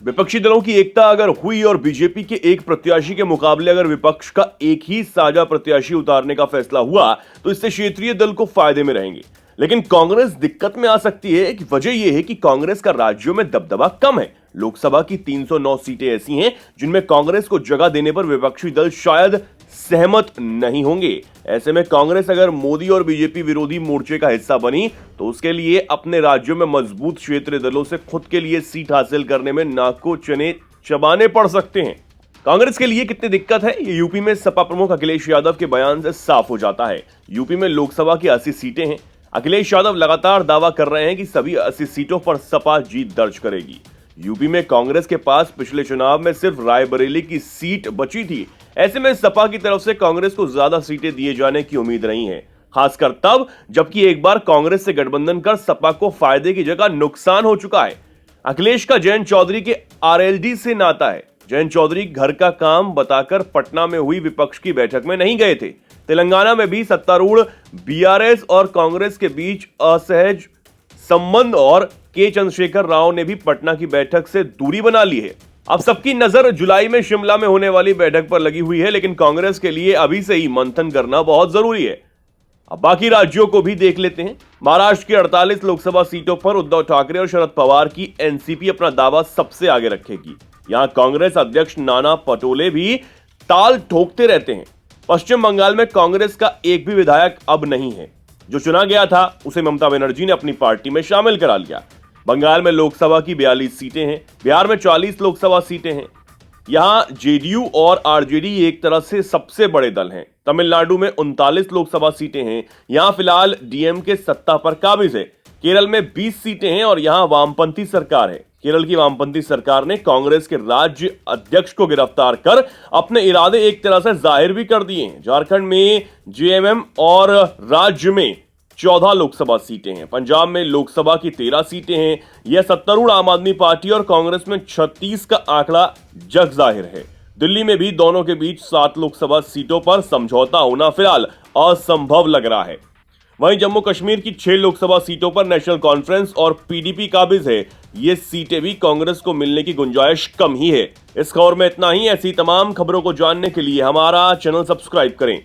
विपक्षी दलों की एकता अगर हुई और बीजेपी के एक प्रत्याशी के मुकाबले अगर विपक्ष का एक ही साझा प्रत्याशी उतारने का फैसला हुआ तो इससे क्षेत्रीय दल को फायदे में रहेंगे। लेकिन कांग्रेस दिक्कत में आ सकती है कि वजह यह है कि कांग्रेस का राज्यों में दबदबा कम है। लोकसभा की 309 सीटें ऐसी हैं जिनमें कांग्रेस को जगह देने पर विपक्षी दल शायद सहमत नहीं होंगे। ऐसे में कांग्रेस अगर मोदी और बीजेपी विरोधी मोर्चे का हिस्सा बनी तो उसके लिए अपने राज्यों में मजबूत क्षेत्रीय दलों से खुद के लिए सीट हासिल करने में नाक को चने चबाने पड़ सकते हैं। कांग्रेस के लिए कितनी दिक्कत है ये यूपी में सपा प्रमुख अखिलेश यादव के बयान से साफ हो जाता है। यूपी में लोकसभा की 80 सीटें हैं। अखिलेश यादव लगातार दावा कर रहे हैं कि सभी 80 सीटों पर सपा जीत दर्ज करेगी। यूपी में कांग्रेस के पास पिछले चुनाव में सिर्फ रायबरेली की सीट बची थी। ऐसे में सपा की तरफ से कांग्रेस को ज्यादा सीटें दिए जाने की उम्मीद नहीं है, खासकर तब जबकि एक बार कांग्रेस से गठबंधन कर सपा को फायदे की जगह नुकसान हो चुका है। अखिलेश का जयंत चौधरी के आरएलडी से नाता है। जयंत चौधरी घर का काम बताकर पटना में हुई विपक्ष की बैठक में नहीं गए थे। तेलंगाना में भी सत्तारूढ़ बीआरएस और कांग्रेस के बीच असहज संबंध और के चंद्रशेखर राव ने भी पटना की बैठक से दूरी बना ली है। अब सबकी नजर जुलाई में शिमला में होने वाली बैठक पर लगी हुई है, लेकिन कांग्रेस के लिए अभी से ही मंथन करना बहुत जरूरी है। अब बाकी राज्यों को भी देख लेते हैं। महाराष्ट्र की 48 लोकसभा सीटों पर उद्धव ठाकरे और शरद पवार की एनसीपी अपना दावा सबसे आगे रखेगी। यहां कांग्रेस अध्यक्ष नाना पटोले भी ताल ठोकते रहते हैं। पश्चिम बंगाल में कांग्रेस का एक भी विधायक अब नहीं है। जो चुना गया था उसे ममता बनर्जी ने अपनी पार्टी में शामिल करा लिया। बंगाल में लोकसभा की 42 सीटें हैं। बिहार में 40 लोकसभा सीटें हैं। यहां जेडीयू और आरजेडी एक तरह से सबसे बड़े दल हैं। तमिलनाडु में 39 लोकसभा सीटें हैं। यहां फिलहाल डीएमके सत्ता पर काबिज है। केरल में 20 सीटें हैं और यहां वामपंथी सरकार है। केरल की वामपंथी सरकार ने कांग्रेस के राज्य अध्यक्ष को गिरफ्तार कर अपने इरादे एक तरह से जाहिर भी कर दिए हैं। झारखंड में जेएमएम और राज्य में 14 लोकसभा सीटें हैं। पंजाब में लोकसभा की 13 सीटें हैं। यह सत्तारूढ़ आम आदमी पार्टी और कांग्रेस में 36 का आंकड़ा जग जाहिर है। दिल्ली में भी दोनों के बीच 7 लोकसभा सीटों पर समझौता होना फिलहाल असंभव लग रहा है। वहीं जम्मू कश्मीर की 6 लोकसभा सीटों पर नेशनल कॉन्फ्रेंस और पीडीपी काबिज है। ये सीटें भी कांग्रेस को मिलने की गुंजाइश कम ही है। इस खबर में इतना ही। ऐसी तमाम खबरों को जानने के लिए हमारा चैनल सब्सक्राइब करें।